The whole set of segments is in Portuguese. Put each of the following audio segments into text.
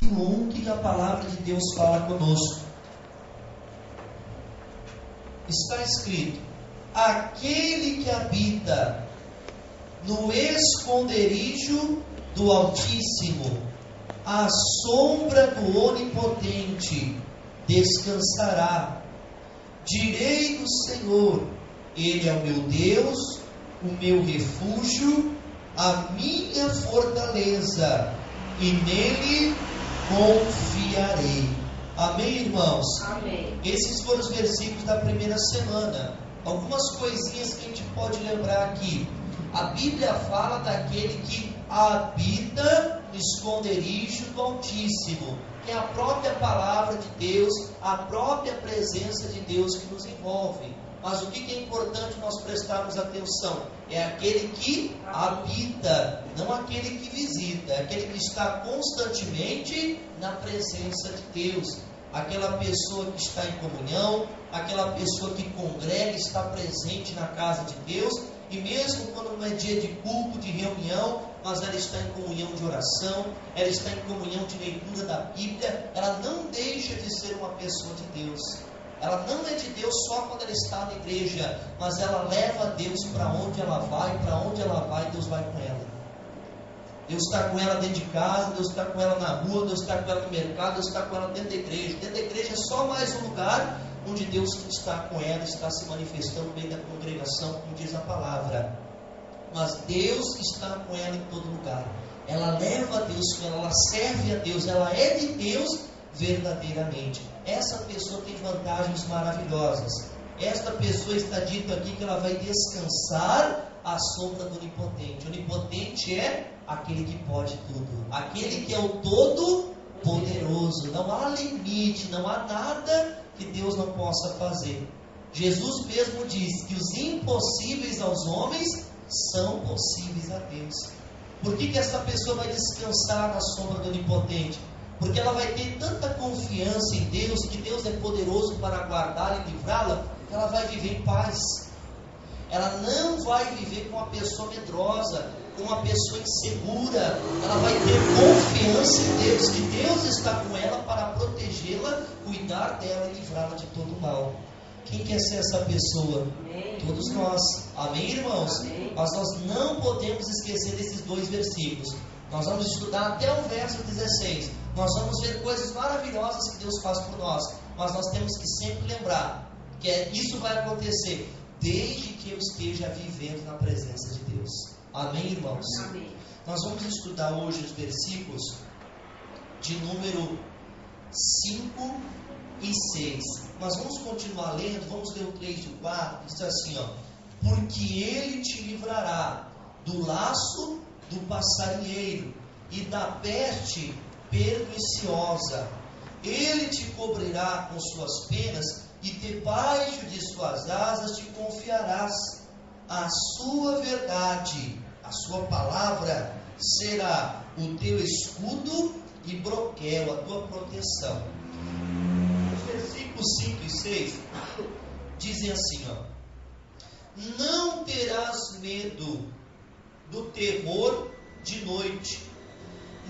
1, que a palavra de Deus fala conosco. Está escrito: aquele que habita no esconderijo do Altíssimo, à sombra do Onipotente, descansará. Direi do Senhor: Ele é o meu Deus, o meu refúgio, a minha fortaleza, e nele confiarei. Amém, irmãos? Amém. Esses foram os versículos da primeira semana. Algumas coisinhas que a gente pode lembrar aqui. A Bíblia fala daquele que habita no esconderijo do Altíssimo, que é a própria palavra de Deus, a própria presença de Deus que nos envolve. Mas o que é importante nós prestarmos atenção? É aquele que habita, não aquele que visita, é aquele que está constantemente na presença de Deus. Aquela pessoa que está em comunhão, aquela pessoa que congrega, está presente na casa de Deus, e mesmo quando não é dia de culto, de reunião, mas ela está em comunhão de oração, ela está em comunhão de leitura da Bíblia, ela não deixa de ser uma pessoa de Deus. Ela não é de Deus só quando ela está na igreja, mas ela leva Deus para onde ela vai, Deus vai com ela. Deus está com ela dentro de casa, Deus está com ela na rua, Deus está com ela no mercado, Deus está com ela dentro da igreja. Dentro da igreja é só mais um lugar onde Deus está com ela, está se manifestando no meio da congregação, como diz a palavra. Mas Deus está com ela em todo lugar. Ela leva Deus com ela, ela serve a Deus, ela é de Deus verdadeiramente. Essa pessoa tem vantagens maravilhosas. Esta pessoa está dito aqui que ela vai descansar à sombra do Onipotente. O Onipotente é aquele que pode tudo, aquele que é o Todo-Poderoso. Não há limite, não há nada que Deus não possa fazer. Jesus mesmo diz que os impossíveis aos homens são possíveis a Deus. Por que essa pessoa vai descansar na sombra do Onipotente? Porque ela vai ter tanta confiança em Deus, que Deus é poderoso para guardá-la e livrá-la, que ela vai viver em paz. Ela não vai viver com uma pessoa medrosa, com uma pessoa insegura. Ela vai ter confiança em Deus, que Deus está com ela para protegê-la, cuidar dela e livrá-la de todo mal. Quem quer ser essa pessoa? Amém. Todos nós. Amém, irmãos? Amém. Mas nós não podemos esquecer desses dois versículos. Nós vamos estudar até o verso 16. Nós vamos ver coisas maravilhosas que Deus faz por nós. Mas nós temos que sempre lembrar que isso vai acontecer desde que eu esteja vivendo na presença de Deus. Amém, irmãos? Amém. Nós vamos estudar hoje os versículos de número 5 e 6. Nós vamos continuar lendo, vamos ler o 3 e o 4. Diz assim, ó: porque ele te livrará do laço do passarinheiro e da peste perniciosa. Ele te cobrirá com suas penas e debaixo de suas asas te confiarás. A sua verdade, a sua palavra, será o teu escudo e broquel, a tua proteção. Os versículos 5 e 6 dizem assim, ó: não terás medo do terror de noite,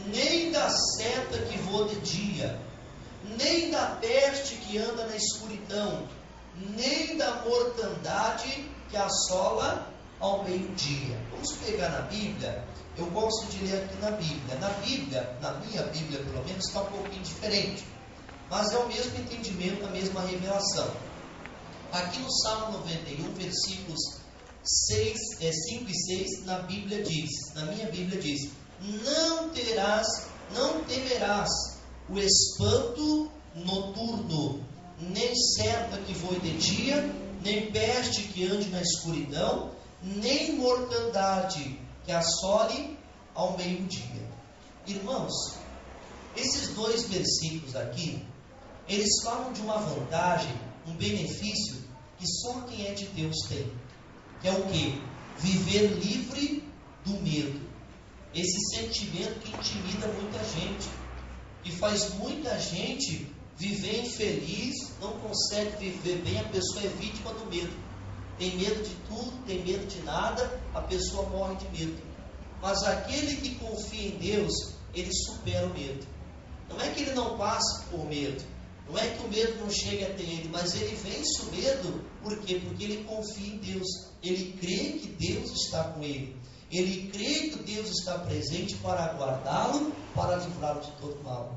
nem da seta que voa de dia, nem da peste que anda na escuridão, nem da mortandade que assola ao meio-dia. Vamos pegar na Bíblia. Eu gosto de ler aqui na Bíblia. Na Bíblia, na minha Bíblia pelo menos, está um pouquinho diferente, mas é o mesmo entendimento, a mesma revelação. Aqui no Salmo 91, versículos 5 e 6, na Bíblia diz, na minha Bíblia diz: não temerás o espanto noturno, nem seta que voe de dia, nem peste que ande na escuridão, nem mortandade que assole ao meio-dia. Irmãos, esses dois versículos aqui, eles falam de uma vantagem, um benefício que só quem é de Deus tem. Que é o quê? Viver livre do medo. Esse sentimento que intimida muita gente, que faz muita gente viver infeliz, não consegue viver bem. A pessoa é vítima do medo. Tem medo de tudo, tem medo de nada, a pessoa morre de medo. Mas aquele que confia em Deus, ele supera o medo. Não é que ele não passe por medo, não é que o medo não chegue até ele, mas ele vence o medo, por quê? Porque ele confia em Deus, ele crê que Deus está com ele, ele crê que Deus está presente para guardá-lo, para livrá-lo de todo mal.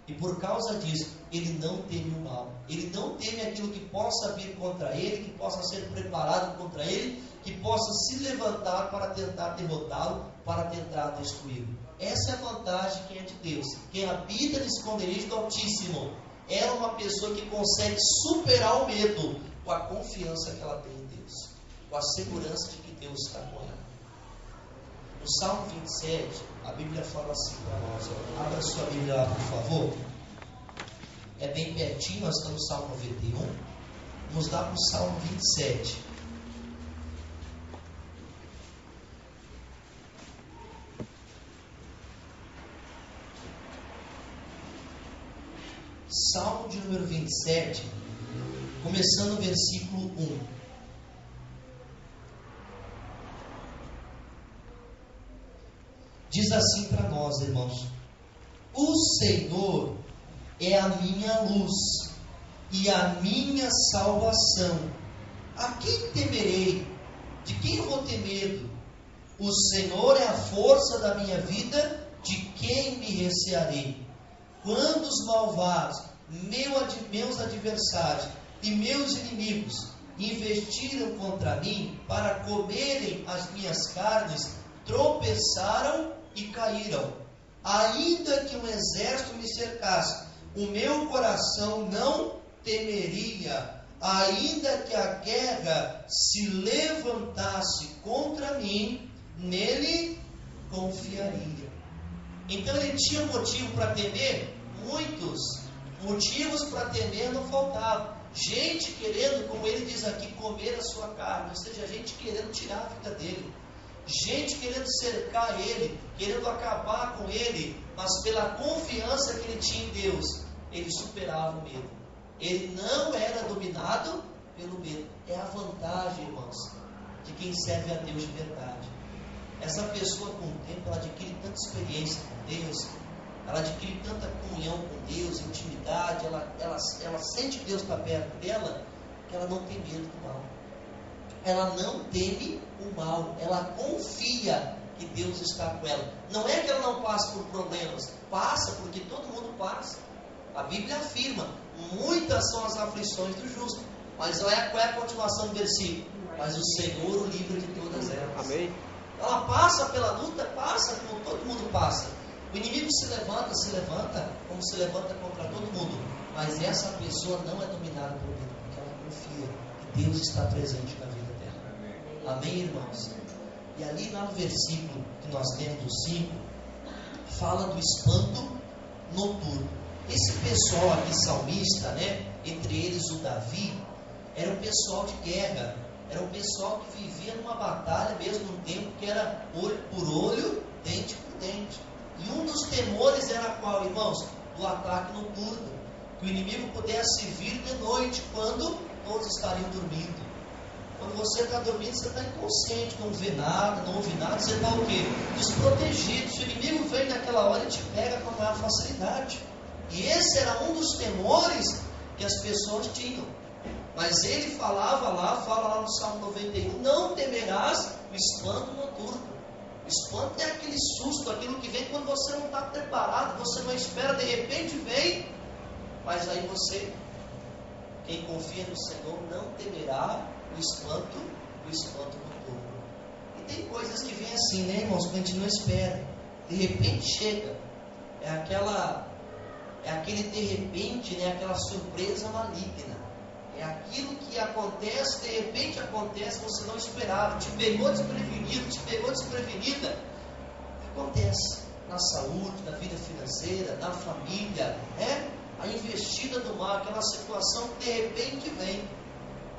E por causa disso, ele não teme o mal, ele não teme aquilo que possa vir contra ele, que possa ser preparado contra ele, que possa se levantar para tentar derrotá-lo, para tentar destruí-lo. Essa é a vantagem que é de Deus. Quem habita no esconderijo do Altíssimo é uma pessoa que consegue superar o medo com a confiança que ela tem em Deus, com a segurança de que Deus está com ela. No Salmo 27, a Bíblia fala assim para nós. Abra sua Bíblia lá, por favor. É bem pertinho, nós estamos no Salmo 91. Vamos lá para o Salmo 27. Salmo de número 27, começando o versículo 1. Diz assim para nós, irmãos: o Senhor é a minha luz e a minha salvação. A quem temerei? De quem eu vou ter medo? O Senhor é a força da minha vida, de quem me recearei? Quando os malvados, meus adversários e meus inimigos, investiram contra mim para comerem as minhas carnes, tropeçaram e caíram. Ainda que um exército me cercasse, o meu coração não temeria. Ainda que a guerra se levantasse contra mim, nele confiaria. Então ele tinha motivo para temer? Muitos motivos para temer não faltavam. Gente querendo, como ele diz aqui, comer a sua carne, ou seja, gente querendo tirar a vida dele, gente querendo cercar ele, querendo acabar com ele, mas pela confiança que ele tinha em Deus, ele superava o medo. Ele não era dominado pelo medo. É a vantagem, irmãos, de quem serve a Deus de verdade. Essa pessoa, com o tempo, ela adquire tanta experiência com Deus, ela adquire tanta comunhão com Deus, intimidade, ela sente que Deus está perto dela, que ela não tem medo do mal. Ela não teme o mal, ela confia que Deus está com ela. Não é que ela não passa por problemas, passa, porque todo mundo passa. A Bíblia afirma: muitas são as aflições do justo. Mas qual é a continuação do versículo? Mas o Senhor o livra de todas elas. Amém. Ela passa pela luta, passa, como todo mundo passa. O inimigo se levanta, como se levanta contra todo mundo. Mas essa pessoa não é dominada por medo, porque ela confia que Deus está presente na vida dela. Amém, irmãos? E ali lá no versículo que nós temos, o 5, fala do espanto noturno. Esse pessoal aqui salmista, entre eles o Davi, era um pessoal de guerra, era um pessoal que vivia numa batalha mesmo, num tempo que era olho por olho, dente por dente. E um dos temores era qual, irmãos? Do ataque noturno, que o inimigo pudesse vir de noite, quando todos estariam dormindo. Quando você está dormindo, você está inconsciente, não vê nada, não ouve nada, você está o quê? Desprotegido. Se o inimigo vem naquela hora, ele te pega com maior facilidade. E esse era um dos temores que as pessoas tinham. Mas ele fala lá no Salmo 91, não temerás o espanto noturno. O espanto é aquele susto, aquilo que vem quando você não está preparado, você não espera, de repente vem. Mas aí você, quem confia no Senhor, não temerá o espanto noturno. E tem coisas que vêm assim, irmãos, que a gente não espera. De repente chega. É aquele de repente, aquela surpresa maligna. É aquilo que acontece, de repente acontece, você não esperava, te pegou desprevenido, te pegou desprevenida. Acontece na saúde, na vida financeira, na família, a investida do mal, aquela situação que de repente vem.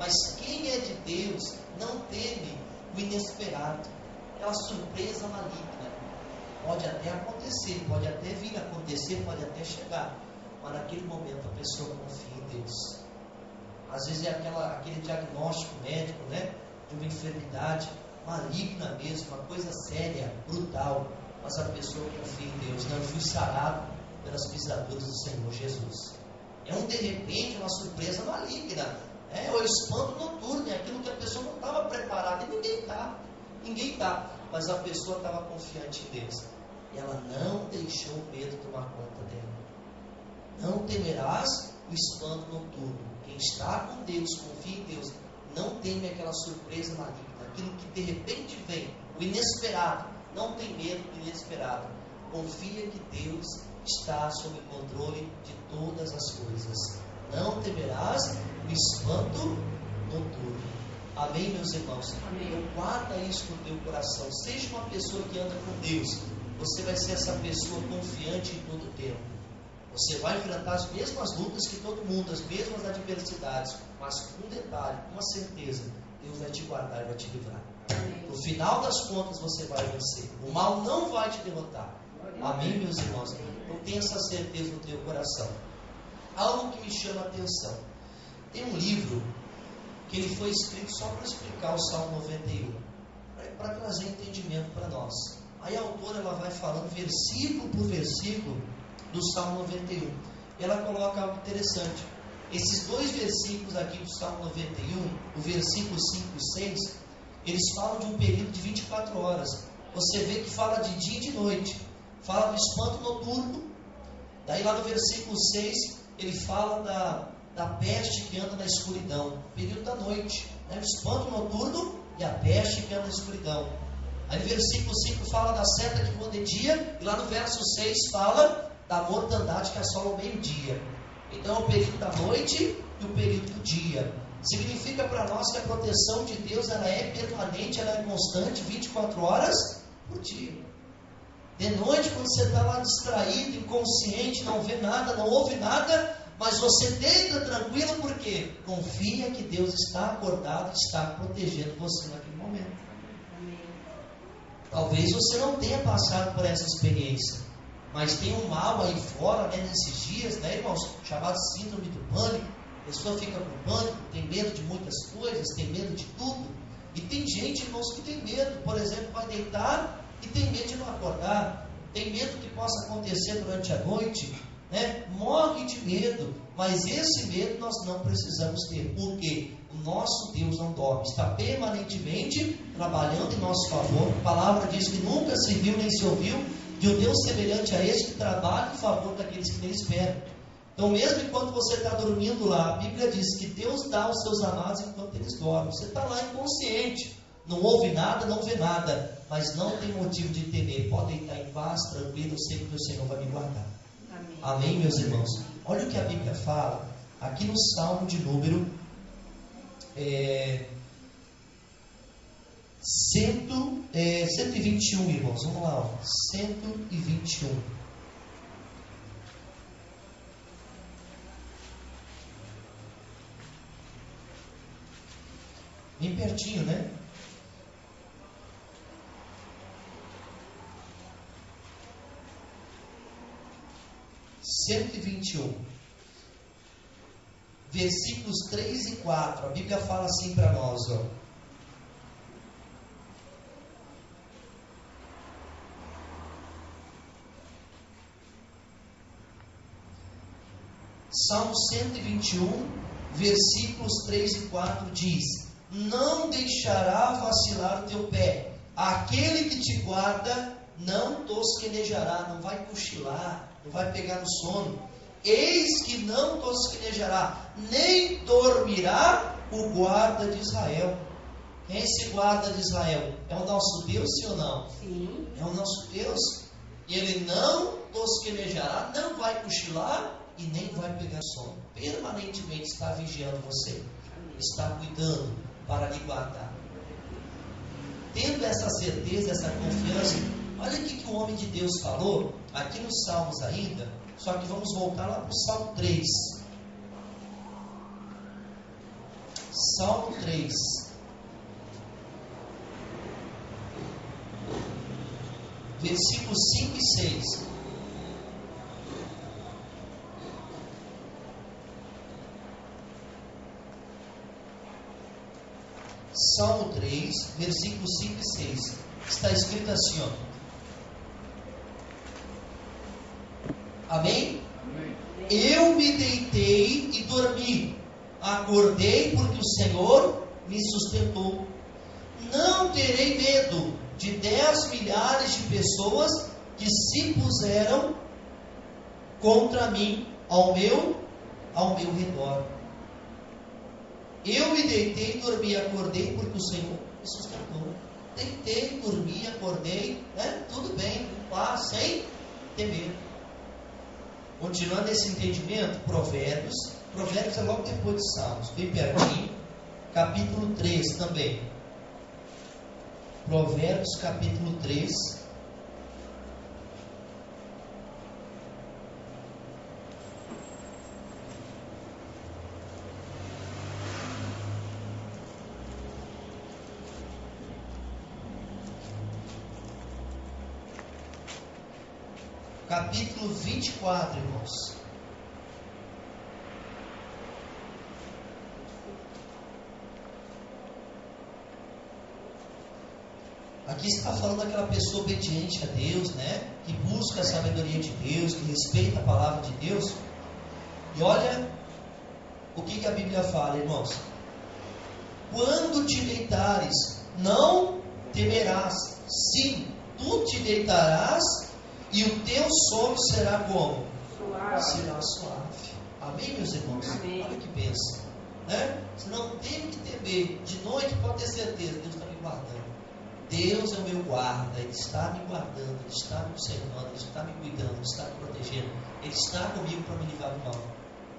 Mas quem é de Deus não teme o inesperado, aquela surpresa maligna. Pode até acontecer, pode até vir a acontecer, pode até chegar, mas naquele momento a pessoa confia em Deus. Às vezes é aquele diagnóstico médico, de uma enfermidade maligna mesmo, uma coisa séria, brutal, mas a pessoa confia em Deus. Não, eu fui sarado, pelas pisaduras do Senhor Jesus. É um de repente, uma surpresa maligna. É o espanto noturno, é aquilo que a pessoa não estava preparada. E ninguém está. Mas a pessoa estava confiante em Deus. E ela não deixou o medo tomar conta dela. Não temerás o espanto noturno. Quem está com Deus, confia em Deus, não teme aquela surpresa maligna. Aquilo que de repente vem, o inesperado. Não tem medo do inesperado. Confia que Deus está sob o controle de todas as coisas. Não temerás o espanto noturno. Amém, meus irmãos? Amém. Então guarda isso no teu coração. Seja uma pessoa que anda com Deus. Você vai ser essa pessoa confiante em todo o tempo. Você vai enfrentar as mesmas lutas que todo mundo, as mesmas adversidades. Mas com um detalhe, com uma certeza, Deus vai te guardar e vai te livrar. Amém. No final das contas você vai vencer. O mal não vai te derrotar. Amém, meus irmãos? Então tenha essa certeza no teu coração. Algo que me chama a atenção. Tem um livro que ele foi escrito só para explicar o Salmo 91, para trazer entendimento para nós. Aí a autora ela vai falando versículo por versículo do Salmo 91. E ela coloca algo interessante. Esses dois versículos aqui do Salmo 91, o versículo 5 e 6, eles falam de um período de 24 horas. Você vê que fala de dia e de noite. Fala do espanto noturno. Daí lá no versículo 6, ele fala da peste que anda na escuridão. Período da noite. Né? O espanto noturno e a peste que anda na escuridão. Aí no versículo 5 fala da seta que voa de dia. E lá no verso 6 fala da mortandade que assola o meio-dia. Então é o período da noite e o período do dia. Significa para nós que a proteção de Deus ela é permanente, ela é constante, 24 horas por dia. De noite, quando você está lá distraído, inconsciente, não vê nada, não ouve nada, mas você deita tranquilo, porque confia que Deus está acordado, está protegendo você naquele momento. Talvez você não tenha passado por essa experiência, mas tem um mal aí fora, né, nesses dias, né, irmãos, chamado síndrome do pânico. A pessoa fica com pânico, tem medo de muitas coisas, tem medo de tudo. E tem gente, irmãos, que tem medo, por exemplo, vai deitar e tem medo de não acordar, tem medo que possa acontecer durante a noite, né? Morre de medo, mas esse medo nós não precisamos ter, porque o nosso Deus não dorme, está permanentemente trabalhando em nosso favor. A palavra diz que nunca se viu nem se ouviu de um Deus semelhante a este que trabalha em favor daqueles que nele esperam. Então mesmo enquanto você está dormindo lá, a Bíblia diz que Deus dá aos seus amados enquanto eles dormem. Você está lá inconsciente, não ouve nada, não vê nada, mas não tem motivo de temer. Pode estar em paz, tranquilo, eu sei que o Senhor vai me guardar. Amém. Amém, meus irmãos? Olha o que a Bíblia fala aqui no Salmo de número 121, irmãos. Vamos lá, ó. 121. Bem pertinho, né? Versículos 3 e 4. A Bíblia fala assim para nós, ó. Salmo 121, versículos 3 e 4 diz: não deixará vacilar o teu pé, aquele que te guarda não tosquenejará, não vai cochilar, não vai pegar no sono. Eis que não tosquenejará, nem dormirá o guarda de Israel. Quem é esse guarda de Israel? É o nosso Deus, sim ou não? Sim. É o nosso Deus. E ele não tosquenejará, não vai cochilar e nem vai pegar sono. Permanentemente está vigiando você, está cuidando para lhe guardar. Tendo essa certeza, essa confiança, olha o que o homem de Deus falou aqui nos Salmos ainda. Só que vamos voltar lá para o Salmo 3. Salmo 3. Versículos 5 e 6. Salmo 3, versículos 5 e 6. Está escrito assim, ó. Amém? Eu me deitei e dormi. Acordei porque o Senhor me sustentou. Não terei medo de 10 milhares de pessoas que se puseram contra mim ao meu redor. Eu me deitei, dormi, acordei porque o Senhor me sustentou. Deitei, dormi, acordei, né? Tudo bem, paz, sem temer. Continuando esse entendimento, Provérbios é logo depois de Salmos, bem pertinho, capítulo 3 também. Provérbios capítulo 3. Capítulo 24, irmãos. Aqui está falando daquela pessoa obediente a Deus, né? Que busca a sabedoria de Deus, que respeita a palavra de Deus. E olha o que a Bíblia fala, irmãos. Quando te deitares, não temerás. Sim, tu te deitarás e o teu sono será como? Suave. Será suave. Amém, meus irmãos? Amém. Olha que bênção, né? Você não tem que temer. De noite, pode ter certeza, Deus está me guardando. Deus é o meu guarda, Ele está me guardando, Ele está me observando, Ele está me cuidando, Ele está me protegendo, Ele está comigo para me livrar do mal.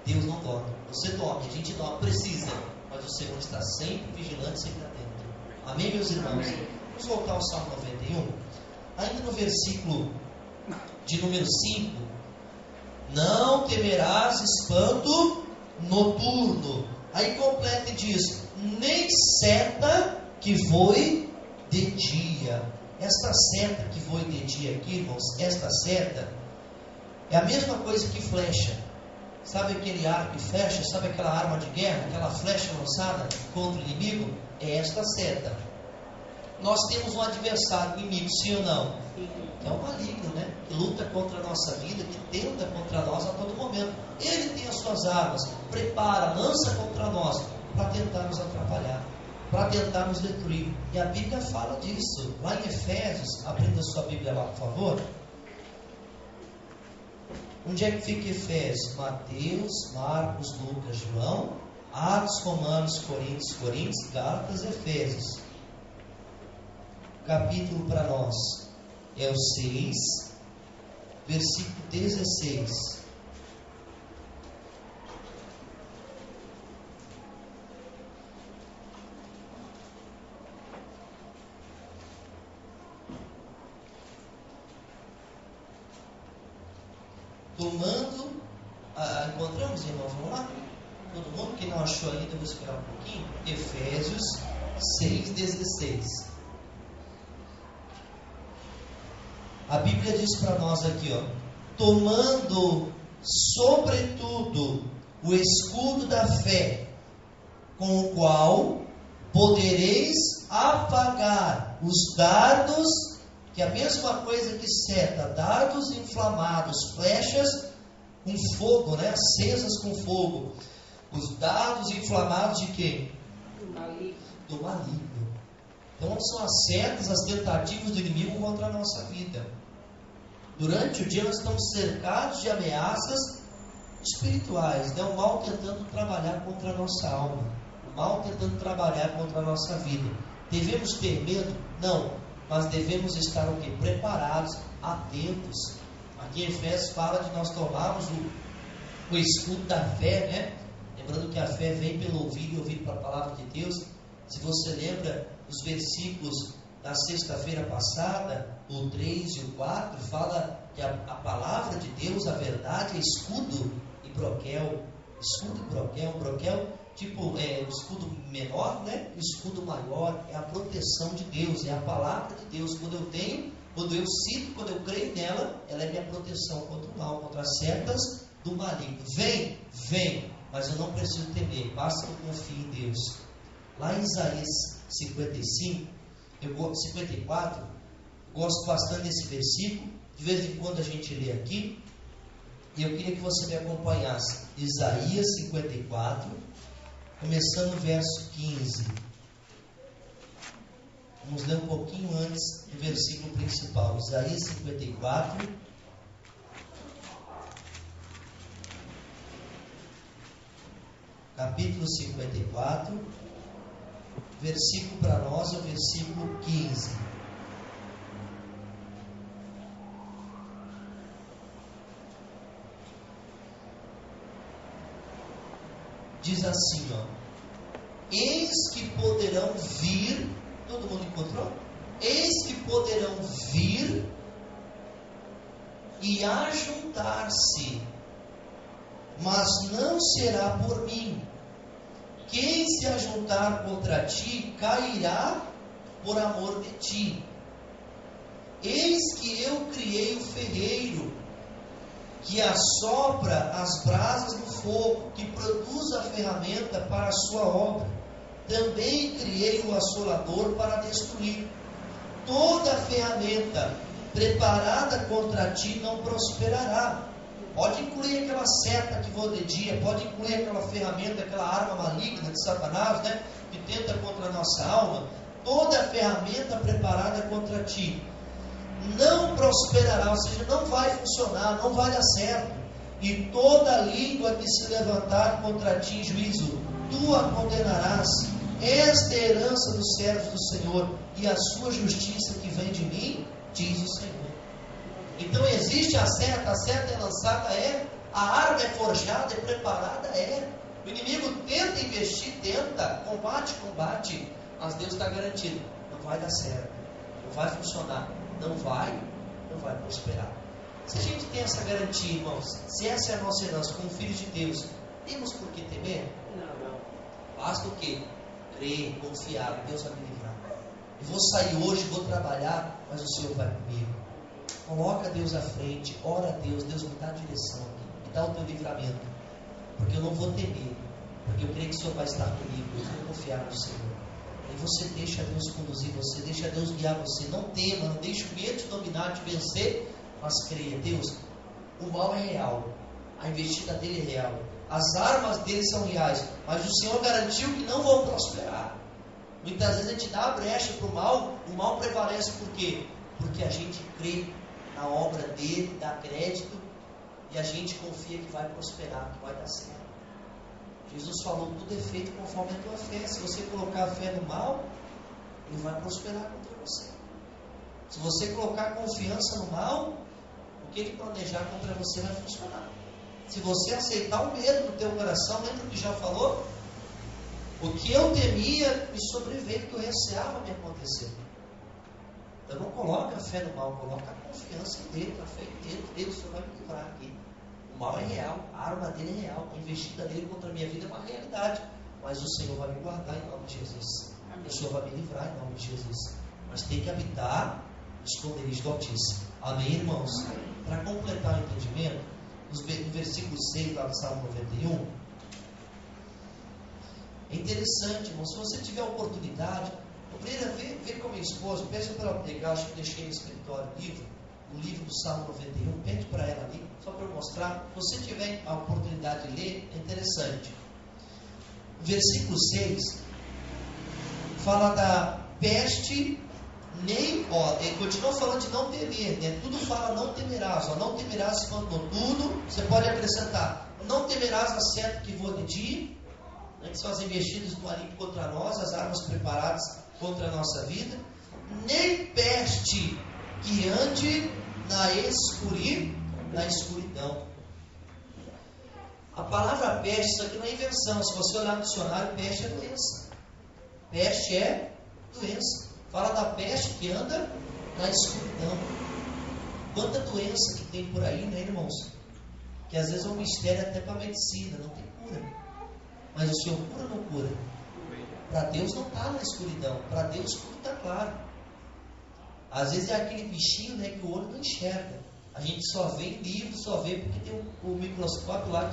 Deus não dorme. Você dorme, a gente dorme, precisa, mas o Senhor está sempre vigilante, sempre atento. Amém, meus irmãos? Amém. Vamos voltar ao Salmo 91. Ainda no versículo de número 5. Não temerás espanto noturno. Aí completa e diz: nem seta que voe de dia. Esta seta que voe de dia aqui, irmãos, esta seta é a mesma coisa que flecha. Sabe aquele arco e flecha? Sabe aquela arma de guerra? Aquela flecha lançada contra o inimigo? É esta seta. Nós temos um adversário, inimigo, sim ou não? Que é o maligno, né? Que luta contra a nossa vida, que tenta contra nós a todo momento. Ele tem as suas armas, prepara, lança contra nós, para tentar nos atrapalhar, para tentar nos destruir. E a Bíblia fala disso. Lá em Efésios, abrindo a sua Bíblia lá, por favor. Onde é que fica Efésios? Mateus, Marcos, Lucas, João, Atos, Romanos, Coríntios, Gálatas, Efésios. Capítulo para nós é o 6, versículo 16. Tomando, encontramos, irmãos, vamos lá? Todo mundo que não achou ainda, eu vou esperar um pouquinho. Efésios 6,16. A Bíblia diz para nós aqui, ó: tomando sobretudo o escudo da fé, com o qual podereis apagar os dardos, que é a mesma coisa que seta, dardos inflamados, flechas com fogo, né? Acesas com fogo. Os dardos inflamados de quem? Do maligno. Então são as setas, as tentativas do inimigo contra a nossa vida. Durante o dia nós estamos cercados de ameaças espirituais, né? O mal tentando trabalhar contra a nossa alma, o mal tentando trabalhar contra a nossa vida. Devemos ter medo? Não, mas devemos estar o quê? Preparados, atentos. Aqui em Efésios fala de nós tomarmos o escudo da fé, né? Lembrando que a fé vem pelo ouvir e ouvir para a palavra de Deus. Se você lembra os versículos da sexta-feira passada, o 3 e o 4, fala que a palavra de Deus, a verdade, é escudo e broquel. Escudo e broquel. Broquel, tipo, o escudo menor, né? O escudo maior é a proteção de Deus, é a palavra de Deus. Quando eu tenho, quando eu sinto, quando eu creio nela, ela é minha proteção contra o mal, contra as setas do maligno. Vem, mas eu não preciso temer, basta que eu confie em Deus. Lá em Isaías 54, gosto bastante desse versículo. De vez em quando a gente lê aqui. E eu queria que você me acompanhasse. Isaías 54, começando o verso 15. Vamos ler um pouquinho antes do versículo principal. Isaías 54. Capítulo 54. Versículo para nós é o versículo 15. Diz assim, ó: eis que poderão vir, todo mundo encontrou? Eis que poderão vir e ajuntar-se, mas não será por mim. Quem se ajuntar contra ti, cairá por amor de ti. Eis que eu criei o ferreiro, que assopra as brasas no fogo, que produz a ferramenta para a sua obra. Também criei o assolador para destruir. Toda ferramenta preparada contra ti não prosperará. Pode incluir aquela seta que voa de dia, pode incluir aquela ferramenta, aquela arma maligna de Satanás, né, que tenta contra a nossa alma. Toda ferramenta preparada contra ti não prosperará, ou seja, não vai funcionar, não vai dar certo. E toda língua que se levantar contra ti em juízo, tu a condenarás. Esta é a herança dos servos do Senhor, e a sua justiça que vem de mim, diz o Senhor. Então existe a seta é lançada, a arma é forjada, é preparada, O inimigo tenta investir, combate, mas Deus está garantido, não vai dar certo, não vai funcionar, não vai prosperar. Se a gente tem essa garantia, irmãos, se essa é a nossa herança como filhos de Deus, temos por que temer? Não. Basta o quê? Crer, confiar, Deus vai me livrar. Eu vou sair hoje, vou trabalhar, mas o Senhor vai comigo. Coloca Deus à frente, ora a Deus, Deus me dá a direção, me dá o teu livramento, porque eu não vou temer, porque eu creio que o Senhor vai estar comigo, eu vou confiar no Senhor. E você deixa Deus conduzir você, deixa Deus guiar você, não tema, não deixe o medo te dominar, te vencer, mas creia. Deus, o mal é real, a investida dele é real, as armas dele são reais, mas o Senhor garantiu que não vão prosperar. Muitas vezes a gente dá a brecha para o mal prevalece. Por quê? Porque a gente crê na obra dele, dá crédito, e a gente confia que vai prosperar, que vai dar certo. Jesus falou, tudo é feito conforme a tua fé. Se você colocar a fé no mal, ele vai prosperar contra você. Se você colocar confiança no mal, o que ele planejar contra você vai funcionar. Se você aceitar o medo no teu coração, lembra que já falou? O que eu temia me sobreveio, que eu receava me acontecer. Então não coloca a fé no mal, coloca a confiança em Deus, a fé em Deus. Deus, o Senhor vai me livrar aqui. O mal é real, a arma dele é real, a investida dele contra a minha vida é uma realidade. Mas o Senhor vai me guardar em nome de Jesus. Amém. O Senhor vai me livrar em nome de Jesus. Mas tem que habitar no esconderijo do Altíssimo. Amém, irmãos? Para completar o entendimento, no versículo 6 lá do Salmo 91, é interessante, irmão, se você tiver a oportunidade, vê com a minha esposa, peça para ela pegar, acho que deixei no escritório o livro do Salmo 91, pede para ela ali, só para eu mostrar. Se você tiver a oportunidade de ler, é interessante. O versículo 6 fala da peste, ele continua falando de não temer, né? Tudo fala não temerás, não temerás quanto tudo, você pode acrescentar, não temerás a seta que voa de dia, que são as investidas do maligno contra nós, as armas preparadas contra a nossa vida, nem peste que ande na escuridão. A palavra peste, isso aqui não é invenção. Se você olhar no dicionário, peste é doença. Peste é doença. Fala da peste que anda na escuridão. Quanta doença que tem por aí, né, irmãos? Que às vezes é um mistério até para a medicina, não tem cura. Mas o Senhor cura ou não cura? Para Deus não está na escuridão. Para Deus tudo está claro. Às vezes é aquele bichinho, né, que o olho não enxerga. A gente só vê em livro, só vê porque tem o microscópio lá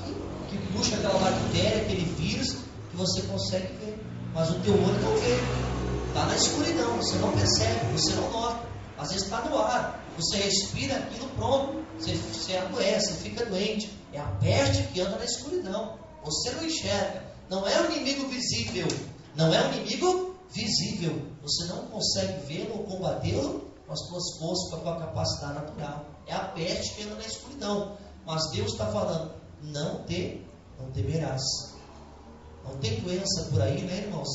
que puxa aquela bactéria, aquele vírus, que você consegue ver. Mas o teu olho não vê. Está na escuridão, você não percebe, você não nota. Às vezes está no ar, Você respira aquilo, pronto. Você adoece, fica doente. É a peste que anda na escuridão. Você não enxerga. Não é um inimigo visível. Não é um inimigo visível. Você não consegue vê-lo ou combatê-lo com as suas forças, com a tua capacidade natural. É a peste que anda na escuridão. Mas Deus está falando, não temerás. Não tem doença por aí, né, irmãos?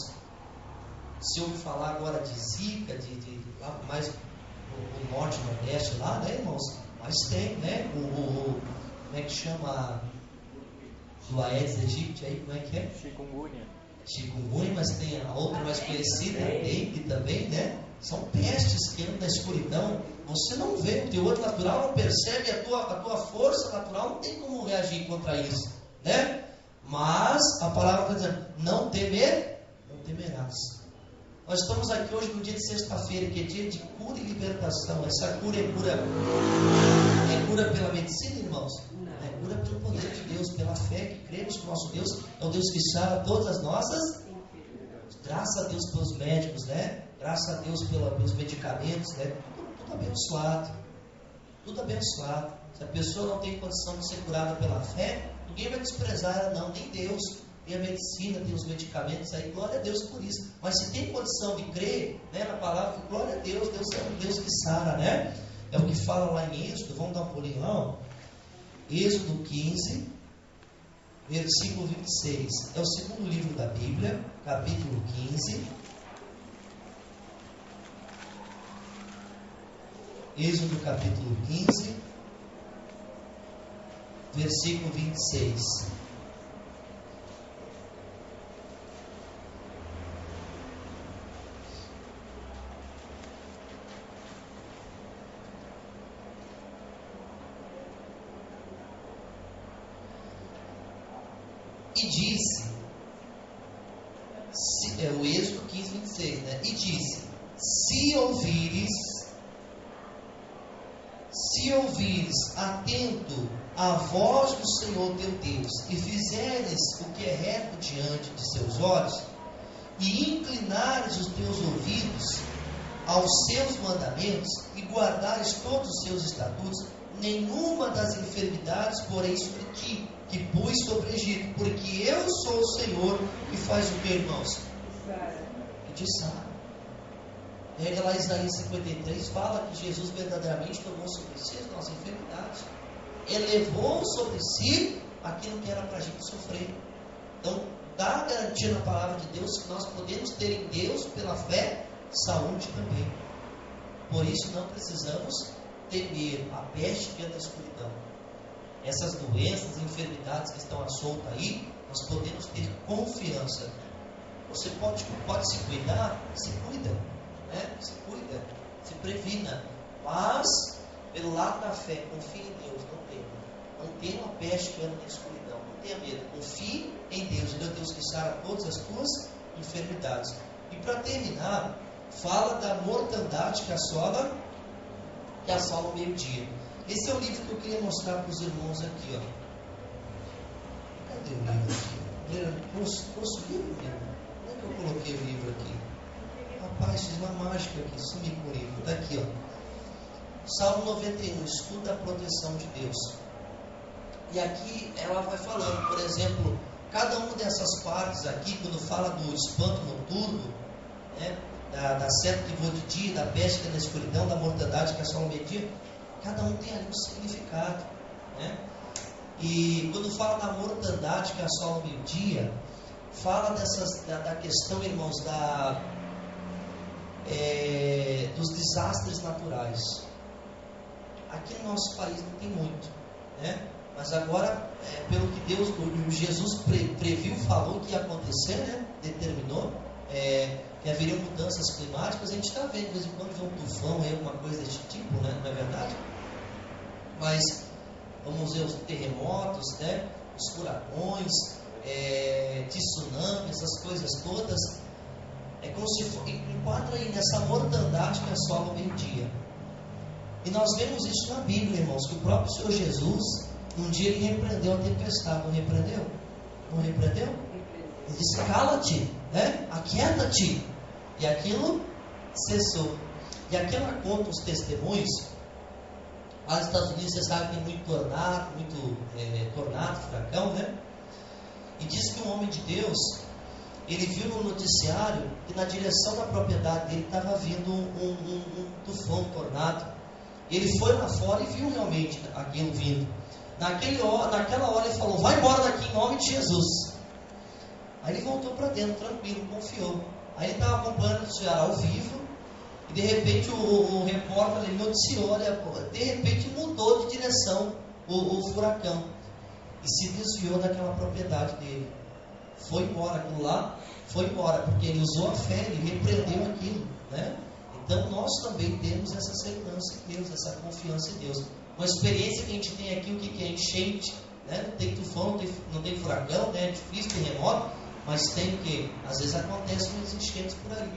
Se ouve falar agora de Zika, lá mais no norte, nordeste lá, né, irmãos? Mas tem, né? Como é que chama? Do Aedes aegypti aí, como é que é? Chikungunya, mas tem a outra mais conhecida, a dengue também, né? São pestes que andam na escuridão. Você não vê, o teu olho natural não percebe, a tua força natural não tem como reagir contra isso, né? Mas a palavra está dizendo, não temerás. Nós estamos aqui hoje no dia de sexta-feira, que é dia de cura e libertação. Essa cura é cura pela medicina, irmãos? É cura pelo poder de Deus, pela fé que cremos que o nosso Deus é o Deus que sara todas as nossas. Graças a Deus pelos médicos, né? Graças a Deus pelos medicamentos, né? Tudo abençoado. Tudo abençoado. Se a pessoa não tem condição de ser curada pela fé, ninguém vai desprezar ela, não, nem Deus. Tem a medicina, tem os medicamentos aí, glória a Deus por isso. Mas se tem condição de crer, né, na palavra, glória a Deus, Deus é um Deus que sara, né? É o que fala lá em Êxodo, vamos dar um pulinho lá, Êxodo 15, versículo 26. É o segundo livro da Bíblia, capítulo 15. Êxodo capítulo 15, versículo 26. E disse, é o Êxodo 15, 26, né? E disse, se ouvires atento a voz do Senhor teu Deus, e fizeres o que é reto diante de seus olhos, e inclinares os teus ouvidos aos seus mandamentos, e guardares todos os seus estatutos, nenhuma das enfermidades porém sobre ti, que pus sobre o Egito, porque eu sou o Senhor que faz o que, irmãos? Que te sara. Pega lá Isaías 53, fala que Jesus verdadeiramente tomou sobre si as nossas enfermidades. Ele levou sobre si aquilo que era para a gente sofrer. Então, dá a garantia na palavra de Deus que nós podemos ter em Deus, pela fé, saúde também. Por isso não precisamos temer a peste que anda na escuridão. Essas doenças, enfermidades que estão à solta aí, nós podemos ter confiança. Você pode se cuidar, se cuida, né? Se cuida, se previna. Mas, pelo lado da fé, confie em Deus, não tema. Não tenha uma peste que anda na escuridão, não tenha medo. Confie em Deus, Ele é o Deus que sara todas as tuas enfermidades. E para terminar, fala da mortandade que assola o meio-dia. Esse é o livro que eu queria mostrar para os irmãos aqui, ó. Cadê o livro aqui? Posso ler o livro? Onde é que eu coloquei o livro aqui? Rapaz, fiz uma mágica aqui, sumi com o livro. Está aqui, ó. Salmo 91, escuta a proteção de Deus. E aqui ela vai falando, por exemplo, cada uma dessas partes aqui, quando fala do espanto noturno, né, da seta que voa de dia, da peste que é na escuridão, da mortandade que é só o meio-dia, cada um tem ali um significado, né? E quando fala da mortandade que assola o meio-dia, fala da questão, irmãos, dos desastres naturais. Aqui no nosso país não tem muito, né? Mas agora, pelo que Jesus previu, falou que ia acontecer, né? Determinou, que haveriam mudanças climáticas. A gente está vendo, de vez em quando, vê um tufão, alguma coisa desse tipo, né? Não é verdade? Mas vamos ver os terremotos, né? Os furacões, tsunami, essas coisas todas. É como se enquadra aí nessa mortandade que assola o meio-dia. E nós vemos isso na Bíblia, irmãos, que o próprio Senhor Jesus, um dia ele repreendeu a tempestade. Não repreendeu? Não repreendeu? Ele disse, cala-te, né? Aquieta-te. E aquilo cessou. E aqui ela conta os testemunhos Lá nos Estados Unidos, você sabe que tem muito tornado, furacão, né? E diz que um homem de Deus, ele viu no noticiário que na direção da propriedade dele estava vindo um tufão, um tornado. Ele foi lá fora e viu realmente aquilo vindo. Naquela hora ele falou: vai embora daqui em nome de Jesus. Aí ele voltou para dentro, tranquilo, confiou. Aí ele estava acompanhando o noticiário ao vivo. E de repente o repórter ele noticiou, olha, de repente mudou de direção o furacão. E se desviou daquela propriedade dele. Foi embora, aquilo lá foi embora, porque ele usou a fé, ele repreendeu aquilo, né? Então nós também temos essa segurança em Deus, essa confiança em Deus. Uma experiência que a gente tem aqui, o que é enchente, né? Não tem tufão, não tem furacão, né? É difícil, terremoto, mas tem o que? Às vezes acontecem umas enchentes por aí.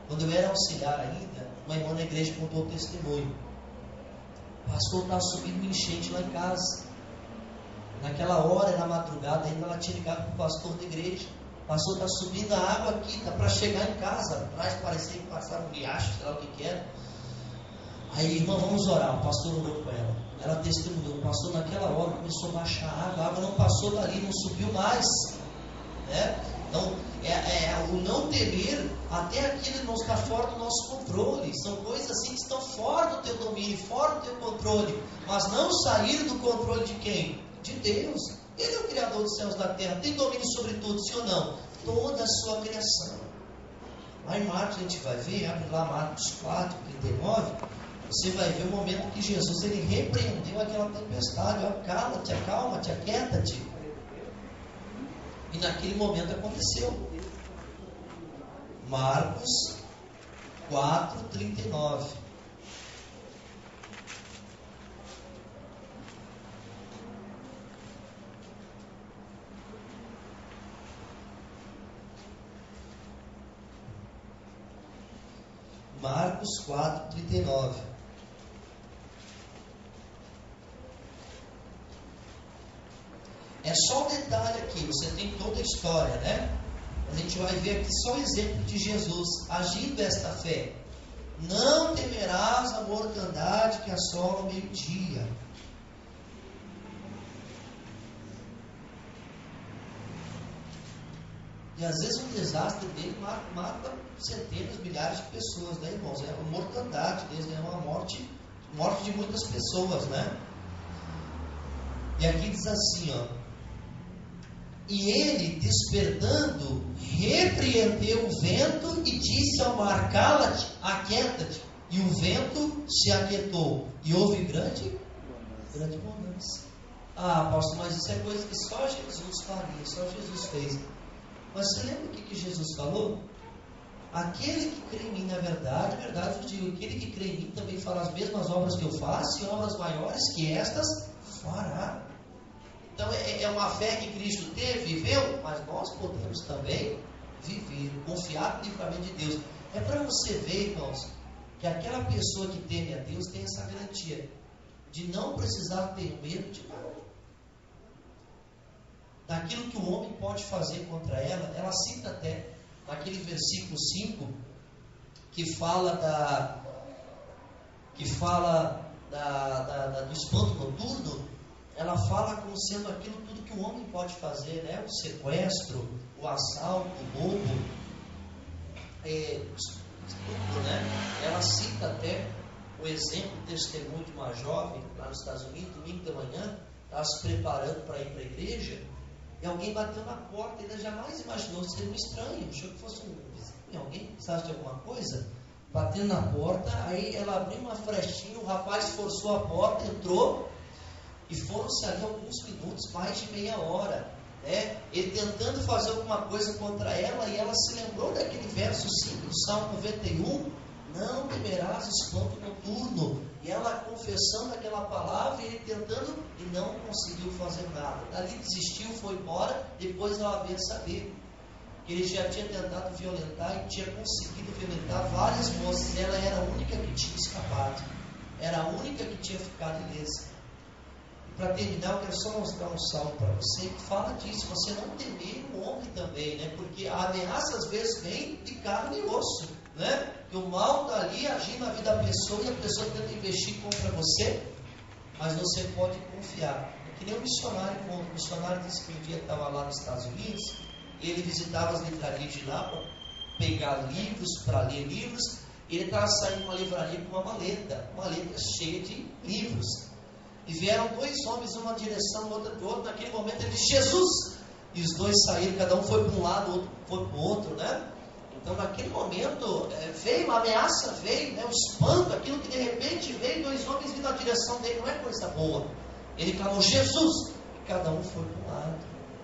Quando eu era auxiliar ainda, uma irmã na igreja contou o testemunho. O pastor estava subindo uma enchente lá em casa. Naquela hora, na madrugada, ainda ela tinha ligado para o pastor da igreja. O pastor está subindo a água aqui, está para chegar em casa. Atrás parecia que passava um riacho, sei lá o que era. Aí, irmã, vamos orar. O pastor orou com ela. Ela testemunhou. O pastor, naquela hora, começou a baixar a água não passou dali, não subiu mais. Né? Então, o não temer, até aquilo não está fora do nosso controle. São coisas assim que estão fora do teu domínio, fora do teu controle. Mas não sair do controle de quem? De Deus. Ele é o Criador dos céus e da terra. Tem domínio sobre tudo, sim ou não? Toda a sua criação. Lá em Marcos a gente vai ver, abre lá Marcos 4, 39. Você vai ver o momento que Jesus ele repreendeu aquela tempestade. Ó, cala-te, acalma-te, aquieta-te. E naquele momento aconteceu. Marcos 4, 39. Marcos 4, 39. É só um detalhe aqui, você tem toda a história, né? A gente vai ver aqui só o exemplo de Jesus agindo esta fé. Não temerás a mortandade que assola o meio-dia. E às vezes um desastre dele mata centenas, milhares de pessoas, né, irmãos? É uma mortandade dele, é uma morte de muitas pessoas, né? E aqui diz assim, ó. E ele, despertando, repreendeu o vento e disse ao mar: cala-te, aquieta-te. E o vento se aquietou. E houve grande bonança. Ah, apóstolo, mas isso é coisa que só Jesus faria, só Jesus fez. Mas você lembra o que Jesus falou? Aquele que crê em mim, na verdade eu digo, aquele que crê em mim também fará as mesmas obras que eu faço, e obras maiores que estas fará. Então é uma fé que Cristo teve, viveu, mas nós podemos também viver, confiar no livramento de Deus. É para você ver, irmãos, que aquela pessoa que teme a Deus tem essa garantia de não precisar ter medo de nada. Daquilo que o homem pode fazer contra ela. Ela cita até naquele versículo 5 que fala do espanto noturno. Ela fala como sendo aquilo tudo que o homem pode fazer, né? O sequestro, o assalto, o roubo, estupro, né? Ela cita até o exemplo, o testemunho de uma jovem lá nos Estados Unidos, domingo de manhã, estava se preparando para ir para a igreja, e alguém bateu na porta. Ele jamais imaginou ser um estranho, achou que fosse um vizinho, alguém precisasse de alguma coisa. Batendo na porta, aí ela abriu uma frestinha, o rapaz forçou a porta, entrou, e foram-se ali alguns minutos, mais de meia hora, né? Ele tentando fazer alguma coisa contra ela, e ela se lembrou daquele verso 5 do Salmo 91, não temerás espanto noturno, e ela confessando aquela palavra, e ele tentando, e não conseguiu fazer nada. Dali desistiu, foi embora. Depois ela veio saber que ele já tinha tentado violentar e tinha conseguido violentar várias moças. Ela era a única que tinha escapado, era a única que tinha ficado ilesa. Para terminar, eu quero só mostrar um salmo para você que fala disso, você não temer o homem também, né? Porque a ameaça às vezes vem de carne e osso, né? Que o mal está ali agindo na vida da pessoa e a pessoa tenta investir contra você, mas você pode confiar. É que nem um missionário, quando o missionário disse que um dia estava lá nos Estados Unidos, e ele visitava as livrarias de lá para pegar livros, para ler livros, e ele estava saindo de uma livraria com uma maleta cheia de livros. E vieram dois homens, uma direção, outra para outra. Naquele momento ele disse: Jesus! E os dois saíram, cada um foi para um lado, o outro foi para o outro, né? Então naquele momento veio uma ameaça, veio, né, um espanto, aquilo que de repente veio, dois homens vindo na direção dele, não é coisa boa. Ele clamou: Jesus! E cada um foi para um lado,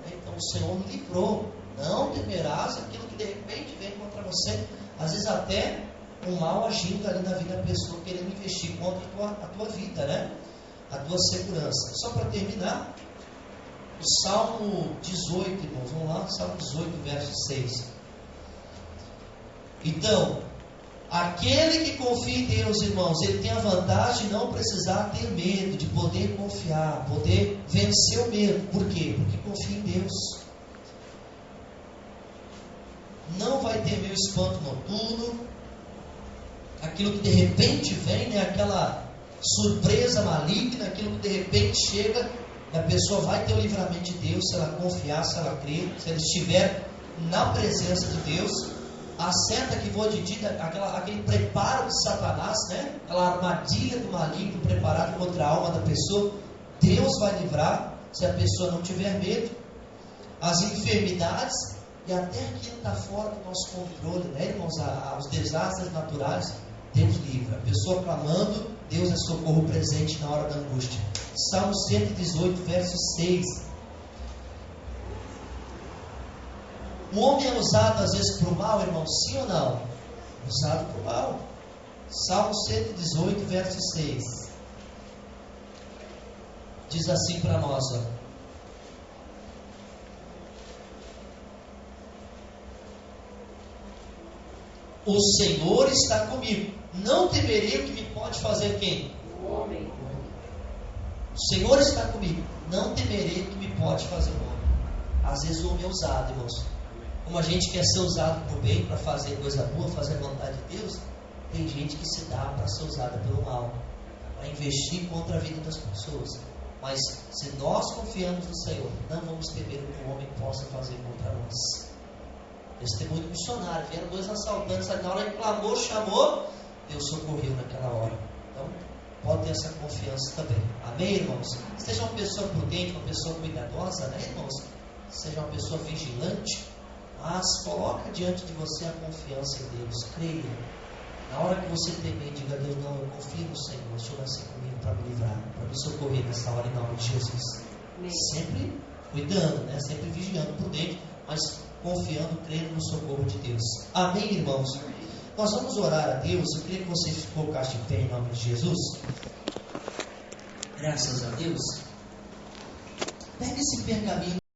né? Então o Senhor me livrou. Não temerás aquilo que de repente vem contra você. Às vezes até o mal agindo ali na vida da pessoa, querendo investir contra a tua vida, né? A tua segurança. Só para terminar, o Salmo 18, irmãos, vamos lá, Salmo 18, verso 6. Então, aquele que confia em Deus, irmãos, ele tem a vantagem de não precisar ter medo, de poder confiar, poder vencer o medo. Por quê? Porque confia em Deus. Não vai temer o espanto noturno, aquilo que de repente vem, né, aquela surpresa maligna, aquilo que de repente chega, e a pessoa vai ter o livramento de Deus, se ela confiar, se ela crer, se ela estiver na presença de Deus. A seta que voa de dia, aquele preparo de Satanás, né, aquela armadilha do maligno preparado contra a alma da pessoa, Deus vai livrar, se a pessoa não tiver medo. As enfermidades, e até aquilo está fora do nosso controle, né, irmãos? Os desastres naturais, Deus livra. A pessoa clamando, Deus é socorro presente na hora da angústia. Salmo 118, verso 6. O homem é usado às vezes para o mal, irmão? Sim ou não? Usado para o mal. Salmo 118, verso 6. Diz assim para nós, ó: o Senhor está comigo, não temerei o que me pode fazer quem? O homem. O Senhor está comigo, não temerei o que me pode fazer o homem. Às vezes o homem é usado, irmãos. Como a gente quer ser usado por bem, para fazer coisa boa, fazer a vontade de Deus, tem gente que se dá para ser usada pelo mal, para investir contra a vida das pessoas. Mas se nós confiamos no Senhor, não vamos temer o que o homem possa fazer contra nós. Testemunho missionário, vieram dois assaltantes, na hora que clamou, chamou, Deus socorreu naquela hora. Então, pode ter essa confiança também. Amém, irmãos? Seja uma pessoa prudente, uma pessoa cuidadosa, né, irmãos? Seja uma pessoa vigilante, mas coloca diante de você a confiança em Deus. Creia. Na hora que você temer, diga a Deus: não, eu confio no Senhor, o Senhor vai ser comigo para me livrar, para me socorrer nessa hora, em nome de Jesus. Amém. Sempre cuidando, né? Sempre vigiando, prudente, mas confiando, crendo no socorro de Deus. Amém, irmãos? Nós vamos orar a Deus. Eu queria que vocês colocassem de pé em nome de Jesus. Graças a Deus. Pegue esse pergaminho.